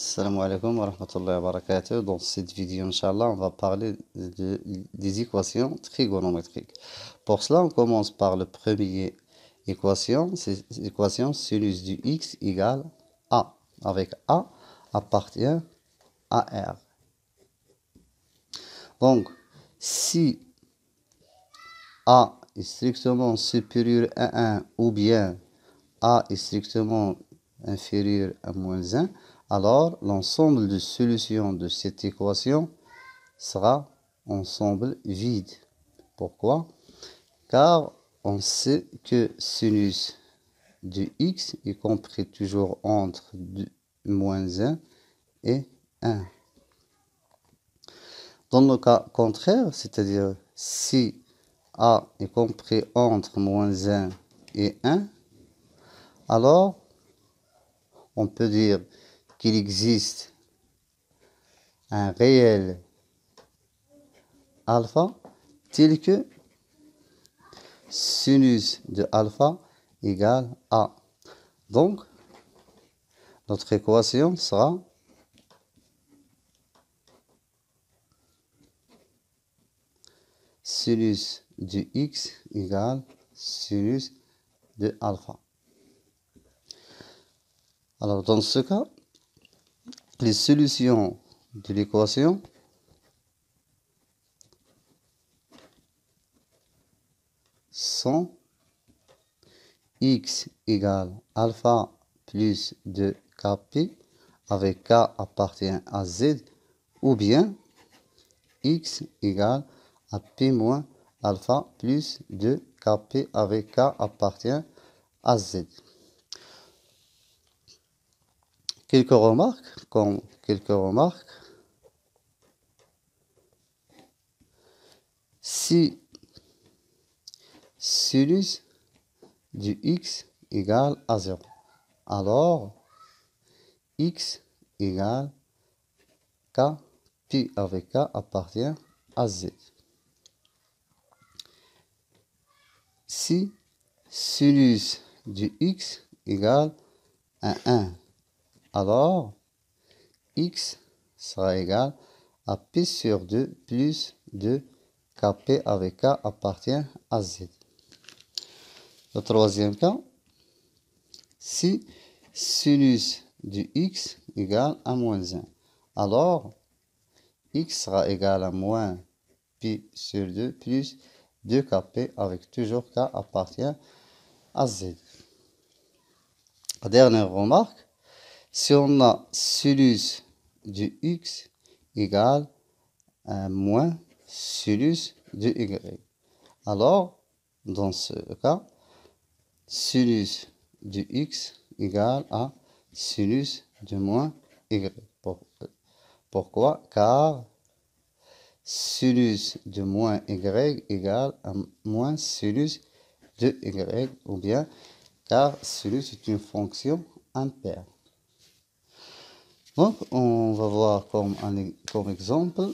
Salam alaikum wa rahmatullahi wa barakatuh. Dans cette vidéo, Inch'Allah, on va parler des équations trigonométriques. Pour cela, on commence par la première équation, c'est l'équation sinus du x égale a, avec a appartient à r. Donc, si a est strictement supérieur à 1 ou bien a est strictement inférieur à moins 1, alors l'ensemble de solutions de cette équation sera ensemble vide. Pourquoi? Car on sait que sinus de x est compris toujours entre moins 1 et 1. Dans le cas contraire, c'est-à-dire si a est compris entre moins 1 et 1, alors on peut dire qu'il existe un réel alpha tel que sinus de alpha égale a. Donc, notre équation sera sinus de x égale sinus de alpha. Alors, dans ce cas, les solutions de l'équation sont x égale alpha plus 2kp avec k appartient à z, ou bien x égale à p moins alpha plus 2kp avec k appartient à z. Quelques remarques. Si sinus du x égale à 0, alors x égale k, pi avec k appartient à z. Si sinus du x égale à 1, alors x sera égal à p sur 2 plus 2 kp avec k appartient à z. Le troisième cas, si sinus du x égale à moins 1, alors x sera égal à moins pi sur 2 plus 2 kp avec toujours k appartient à z. La dernière remarque, si on a sinus du x égale à moins sinus de y, alors dans ce cas, sinus de x égale à sinus de moins y. Pourquoi? Car sinus de moins y égale à moins sinus de y, ou bien car sinus est une fonction impaire. Donc, on va voir comme exemple,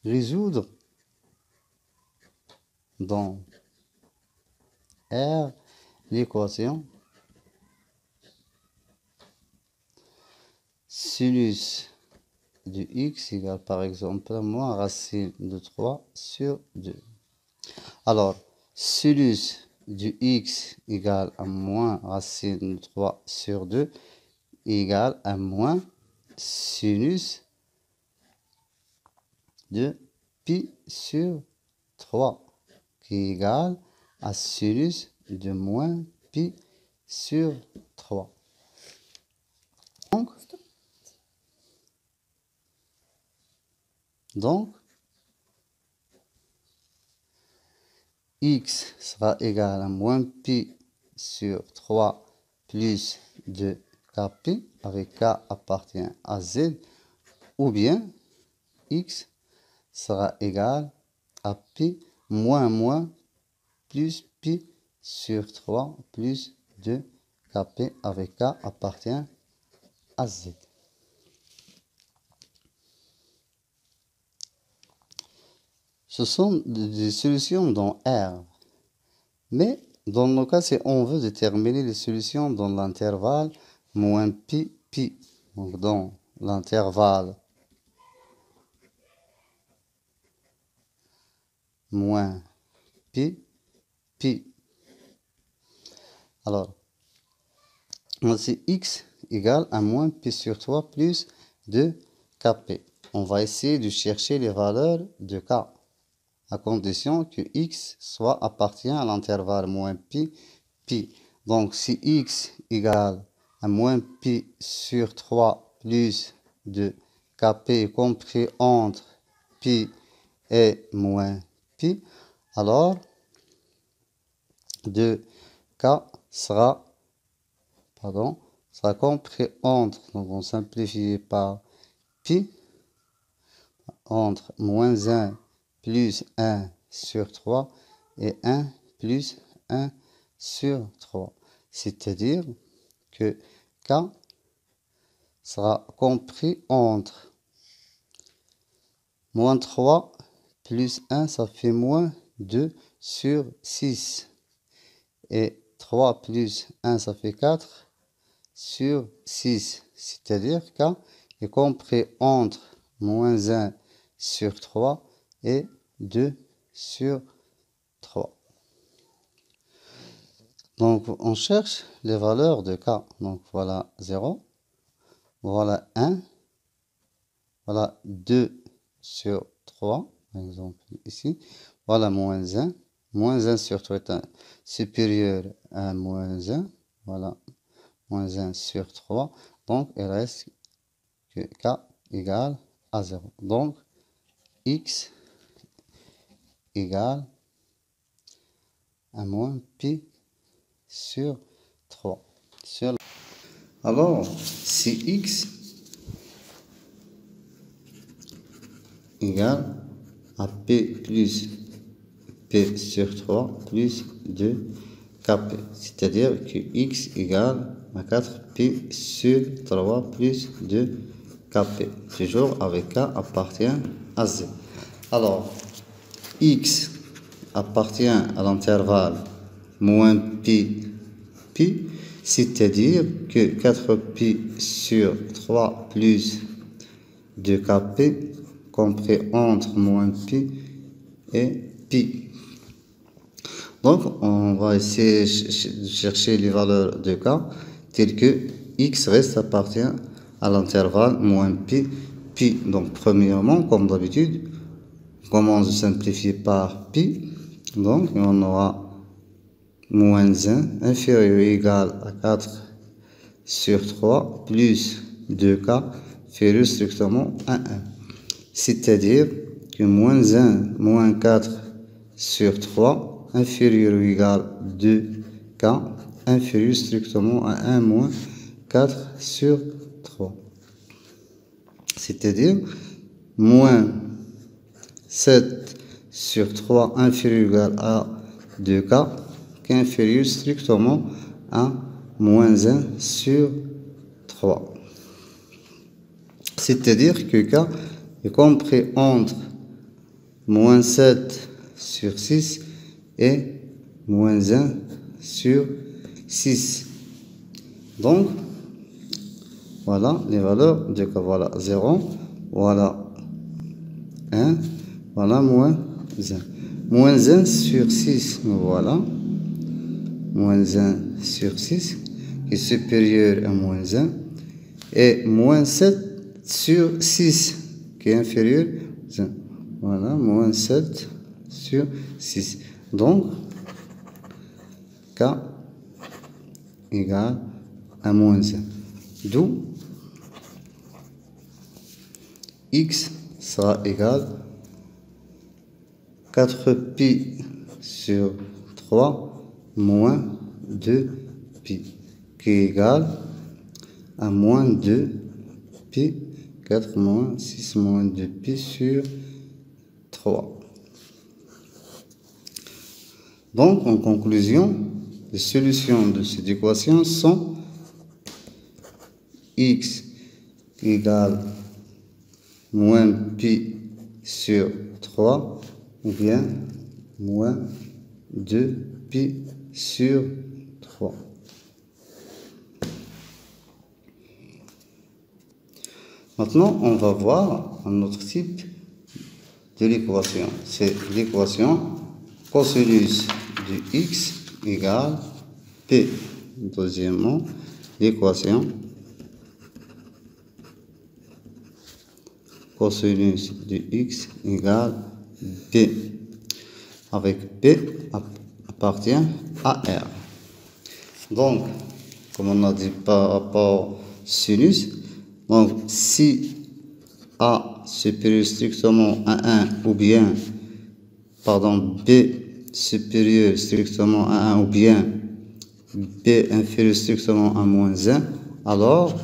résoudre dans R l'équation sinus de x égale par exemple moins racine de 3 sur 2. Alors, sinus de x égale à moins racine de 3 sur 2 égale à moins sinus de pi sur 3 qui est égal à sinus de moins pi sur 3. Donc, x sera égal à moins pi sur 3 plus 2 kp avec k appartient à z, ou bien x sera égal à pi moins plus pi sur 3 plus 2 kp avec k appartient à z. Ce sont des solutions dans R, mais dans nos cas, c'est on veut déterminer les solutions dans l'intervalle moins pi, pi. Donc, dans l'intervalle moins pi, pi. Alors, c'est x égale à moins pi sur 3 plus 2 kp. On va essayer de chercher les valeurs de k, à condition que x soit appartient à l'intervalle moins pi, pi. Donc, si x égale à moins pi sur 3 plus 2 kp compris entre pi et moins pi, alors 2k sera compris entre, donc on simplifie par pi, entre moins 1 plus 1 sur 3 et 1 plus 1 sur 3. C'est-à-dire que k sera compris entre moins 3 plus 1, ça fait moins 2 sur 6. Et 3 plus 1, ça fait 4 sur 6. C'est-à-dire k est compris entre moins 1 sur 3 et 2 sur 3. Donc, on cherche les valeurs de k. Donc, voilà 0, voilà 1, voilà 2 sur 3, par exemple ici. Voilà moins 1. Moins 1 sur 3 est supérieur à moins 1. Voilà, moins 1 sur 3. Donc, il reste que k égale à 0. Donc, x égale à moins pi sur 3. Alors, si x égale à p plus p sur 3 plus 2 kp, c'est-à-dire que x égale à 4p sur 3 plus 2 kp, toujours avec k appartient à z. Alors, x appartient à l'intervalle moins pi, pi, c'est-à-dire que 4pi sur 3 plus 2 kp compris entre moins pi et pi. Donc, on va essayer de chercher les valeurs de k, telles que x reste appartient à l'intervalle moins pi, pi. Donc, premièrement, comme d'habitude, on commence de simplifier par pi. Donc, on aura moins 1 inférieur ou égal à 4 sur 3 plus 2k inférieur strictement à 1. C'est-à-dire que moins 1 moins 4 sur 3 inférieur ou égal à 2k inférieur strictement à 1 moins 4 sur 3. C'est-à-dire moins 7 sur 3 inférieur ou égal à 2k inférieur strictement à moins 1 sur 3. C'est-à-dire que k est compris entre moins 7 sur 6 et moins 1 sur 6. Donc, voilà les valeurs de k. Voilà 0, voilà 1, voilà moins 1. Moins 1 sur 6, voilà. Moins 1 sur 6, qui est supérieur à moins 1. Et moins 7 sur 6, qui est inférieur à 1. Voilà, moins 7 sur 6. Donc, k égale à moins 1. D'où x sera égal à 4pi sur 3 moins 2pi, qui est égal à moins 2pi, 4 moins 6 moins 2pi sur 3. Donc, en conclusion, les solutions de cette équation sont x égale moins pi sur 3 ou bien moins 2pi sur 3. Maintenant, on va voir un autre type de l'équation. C'est l'équation cosinus de x égale p. Deuxièmement, l'équation cosinus de x égale p, avec p appartient à r. Donc, comme on a dit par rapport sinus, donc si a supérieur strictement à 1 ou bien, pardon, b supérieur strictement à 1 ou bien b inférieur strictement à moins 1, alors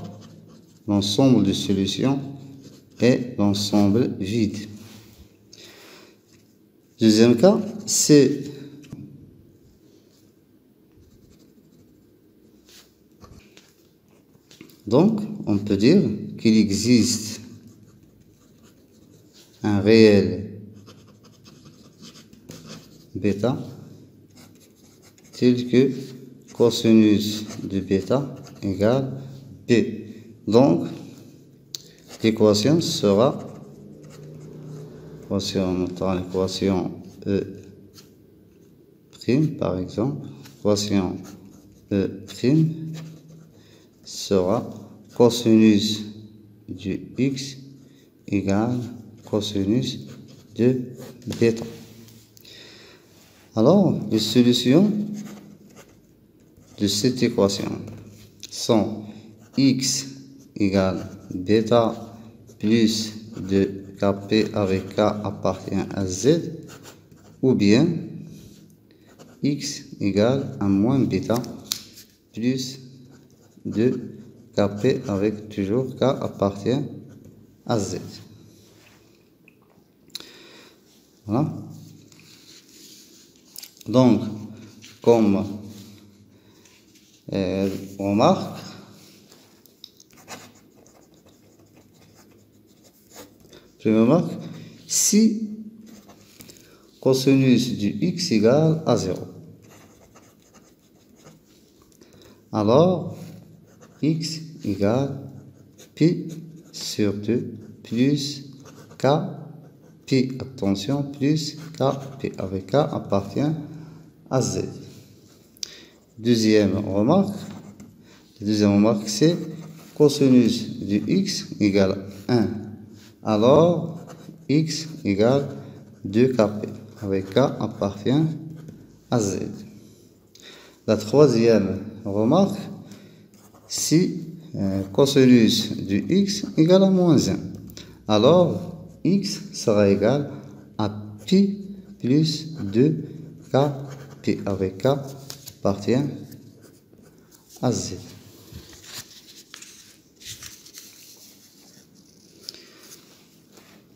l'ensemble de solutions est l'ensemble vide. Deuxième cas, c'est donc on peut dire qu'il existe un réel bêta tel que cosinus de bêta égale b. Donc l'équation sera, voici en notant l'équation E' par exemple, l'équation E' sera cosinus de x égale cosinus de bêta. Alors, les solutions de cette équation sont x égale bêta plus de kp avec k appartient à z, ou bien x égale à moins bêta plus de kp avec toujours k appartient à z. Voilà. Donc, comme remarque, si cosinus du x égale à 0, alors x égale pi sur 2 plus k pi, attention, plus k pi avec k appartient à z. Deuxième remarque, c'est cosinus de x égale 1, alors x égale 2kp avec k appartient à z. La troisième remarque, si cosinus de x égale à moins 1, alors x sera égal à pi plus 2k pi avec k appartient à z.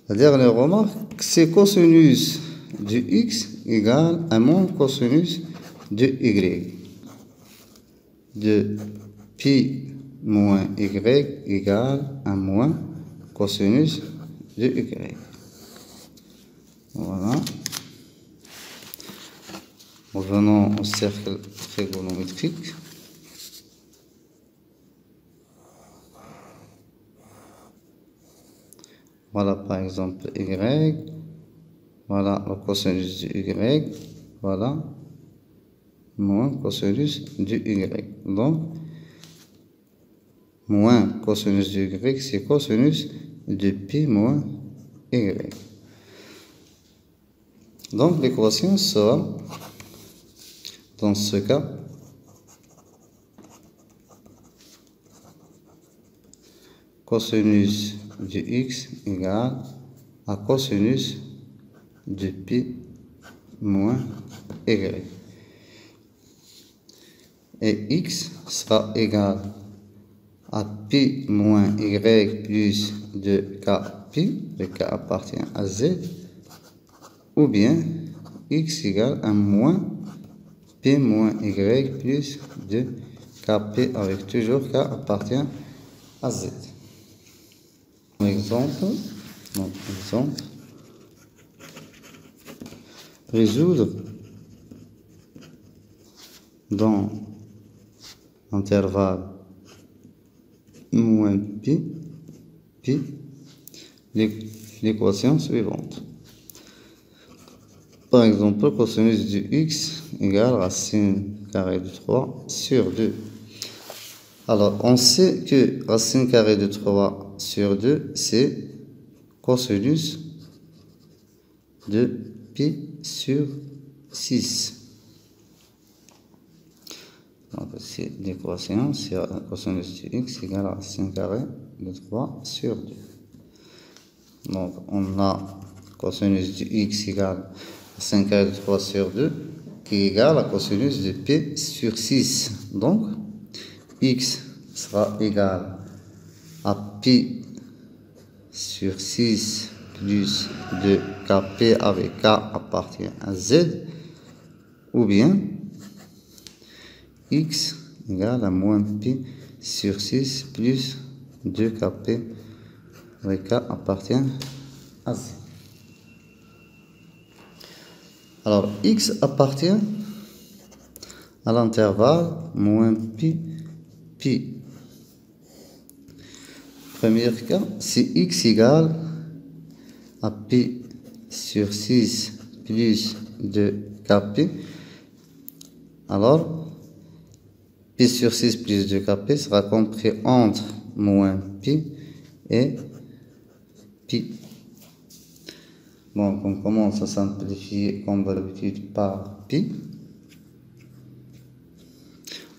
La dernière remarque, c'est cosinus de x égale à moins cosinus de y. De pi moins y égale à moins cosinus de y. Voilà. Revenons au cercle trigonométrique. Voilà par exemple y, voilà le cosinus de y, voilà moins cosinus de y. Donc, moins cosinus de y, c'est cosinus de pi moins y. Donc, l'équation sera, dans ce cas, cosinus de x égale à cosinus de pi moins y. Et x sera égal à pi moins y plus de k pi, le k appartient à z, ou bien x égale à moins p moins y plus de kp avec toujours k appartient à z. Exemple, résoudre dans l'intervalle moins pi, l'équation suivante. Par exemple, cosinus de x égale racine carrée de 3 sur 2. Alors, on sait que racine carrée de 3 sur 2, c'est cosinus de pi sur 6. Donc, c'est l'équation, c'est cosinus de x égale racine carrée de 3 sur 2. Donc, on a cosinus de x égale racine carrée de 3 sur 2 qui est égal à cosinus de p sur 6. Donc, x sera égal à pi sur 6 plus 2kp avec k appartient à z, ou bien x égale à moins pi sur 6 plus 2kp avec k appartient à z. Alors, x appartient à l'intervalle moins pi, pi. Premier cas, si x égale à pi sur 6 plus 2kp, alors pi sur 6 plus 2kp sera compris entre moins pi et pi. Donc, on commence à simplifier comme d'habitude par pi.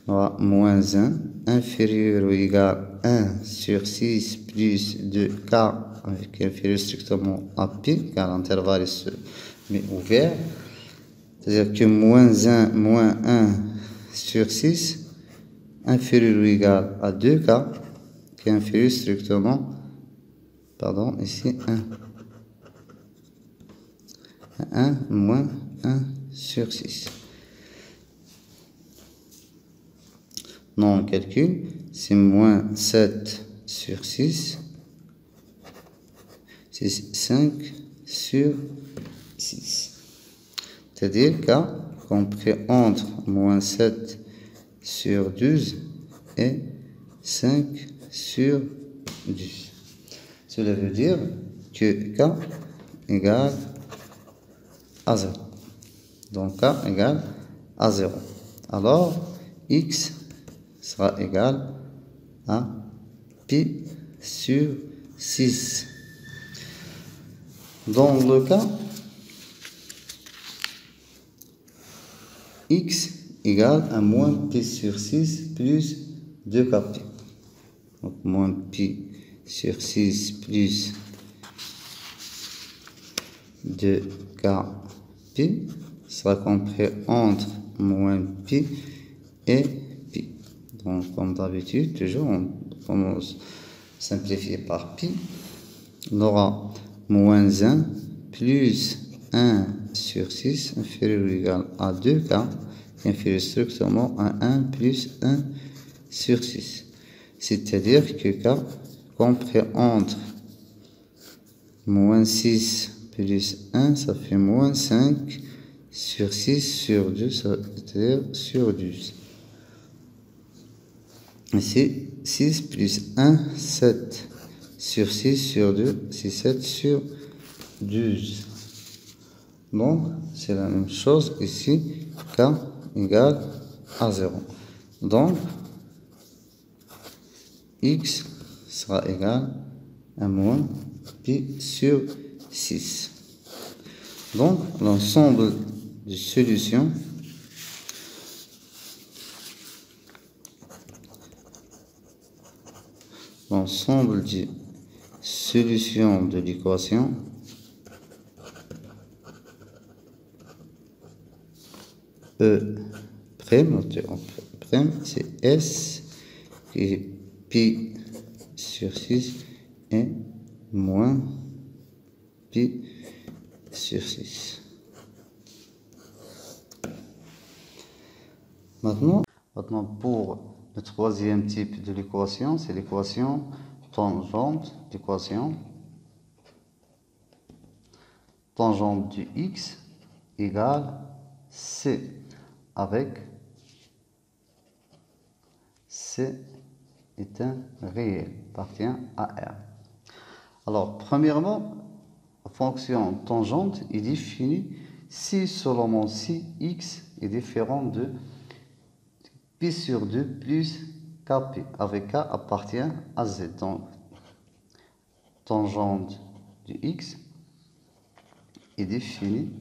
On aura moins 1 inférieur ou égal à 1 sur 6 plus 2k avec inférieur strictement à pi, car l'intervalle est ouvert. C'est-à-dire que moins 1 sur 6 inférieur ou égal à 2k qui est inférieur strictement, pardon, ici 1 moins 1 sur 6. Non, on calcule, c'est moins 7 sur 6, c'est 5 sur 6. C'est-à-dire k compris entre moins 7 sur 12 et 5 sur 10. Cela veut dire que k égale à 0. Donc k égale à 0. Alors, x sera égal à pi sur 6. Dans le cas x égale à moins pi sur 6 plus 2kp. Donc moins pi sur 6 plus 2kp sera compris entre moins pi et pi. Donc comme d'habitude, toujours on commence à simplifier par pi. On aura moins 1 plus 1 sur 6 inférieur ou égal à 2k inférieur strictement à 1 plus 1 sur 6. C'est-à-dire que k compris entre moins 6 plus 1, ça fait moins 5 sur 6 sur 2, c'est-à-dire sur 12. Ici, 6 plus 1, 7 sur 6 sur 2, c'est 7 sur 12. Donc, c'est la même chose ici, k égale à 0. Donc, x sera égal à moins pi sur 6. Donc, l'ensemble des solutions de l'équation E', c'est S qui est pi sur 6 et moins pi sur 6. Maintenant, pour le troisième type de l'équation, c'est l'équation tangente du x égale c avec C est un réel, appartient à R. Alors, premièrement, la fonction tangente est définie si seulement si x est différent de pi sur 2 plus kp, avec k appartient à z. Donc, tangente de x est définie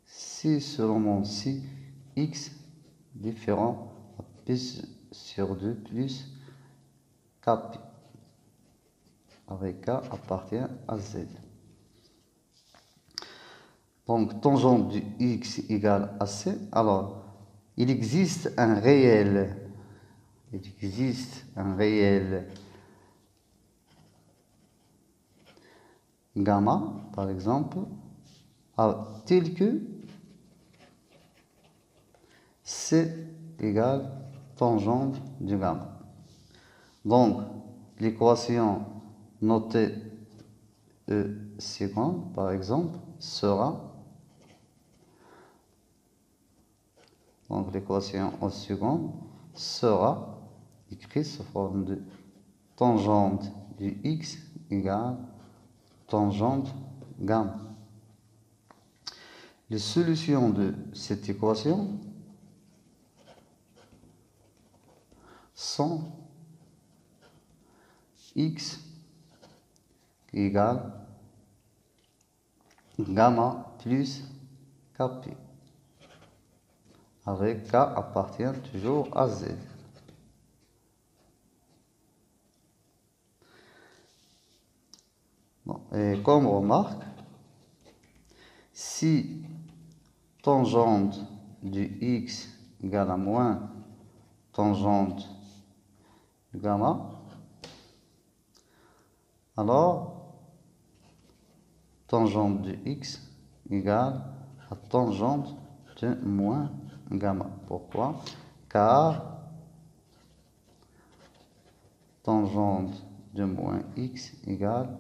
si seulement si x différent à pi sur 2 plus kp, avec k appartient à z. Donc, tangente de x égale à c. Alors, il existe un réel gamma, par exemple, tel que c égale tangente de gamma. Donc, l'équation notée E seconde, par exemple, sera, donc l'équation E seconde sera écrite sous forme de tangente de x égale tangente gamma. Les solutions de cette équation sont x égale gamma plus kp, avec k appartient toujours à z. Bon, et comme remarque, si tangente de x égale à moins tangente de gamma, alors tangente de x égale à tangente de moins gamma. Pourquoi? Car tangente de moins x égale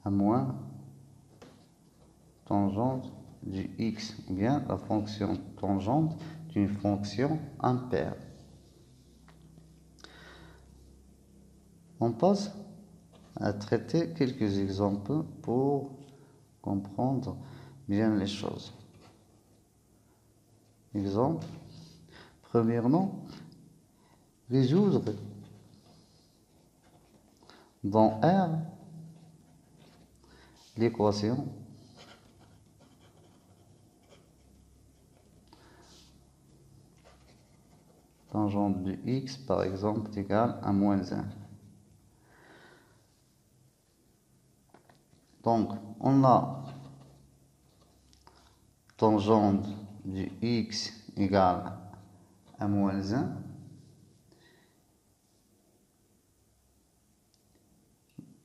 à moins tangente de x, ou bien la fonction tangente d'une fonction impaire. On passe à traiter quelques exemples pour comprendre bien les choses. Exemple, premièrement, résoudre dans R l'équation tangente de x, par exemple, égale à moins 1. Donc, on a tangente de x égale à moins 1.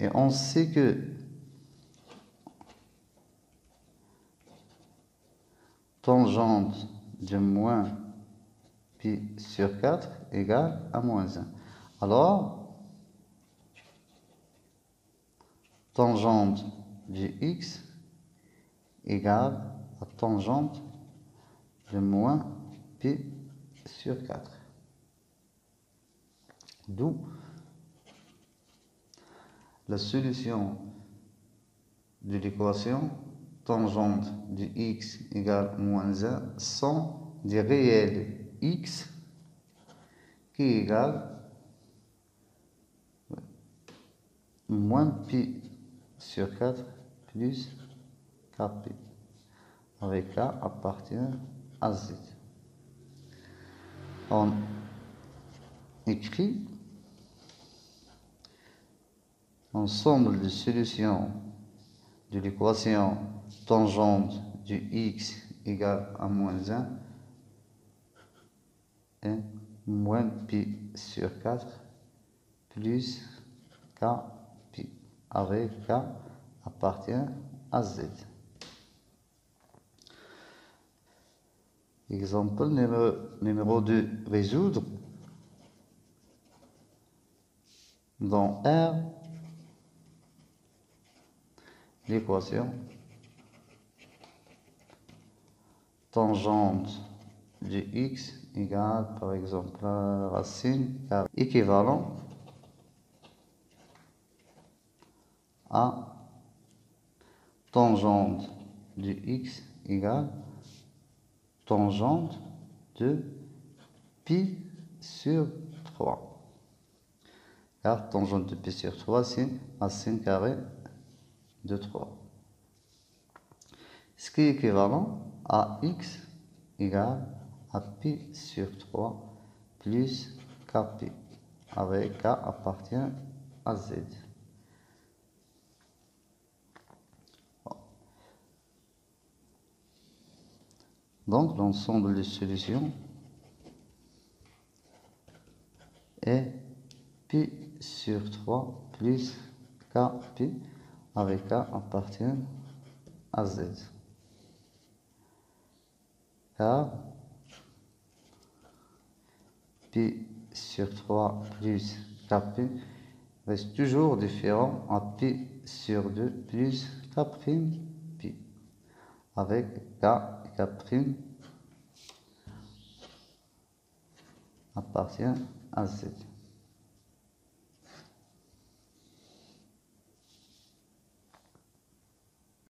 Et on sait que tangente de moins pi sur 4 égale à moins 1. Alors, tangente de x égale à tangente de moins pi sur 4. D'où la solution de l'équation tangente de x égale moins 1 sont des réels x qui égale moins pi sur 4 plus kp, avec k appartient à z. On écrit l'ensemble de solutions de l'équation tangente de x égale à moins 1 et moins pi sur 4 plus kp, avec k appartient à z. Exemple numéro 2, résoudre dans R l'équation tangente de x égale, par exemple, racine carrée équivalent à tangente de x égale tangente de pi sur 3. Car tangente de pi sur 3, c'est racine carrée de 3. Ce qui est équivalent à x égale à pi sur 3 plus kp, avec k appartient à z. Donc l'ensemble des solutions est pi sur 3 plus kp, avec k appartient à z. Car pi sur 3 plus kp reste toujours différent à pi sur 2 plus k'pi, avec k et k' appartient à z.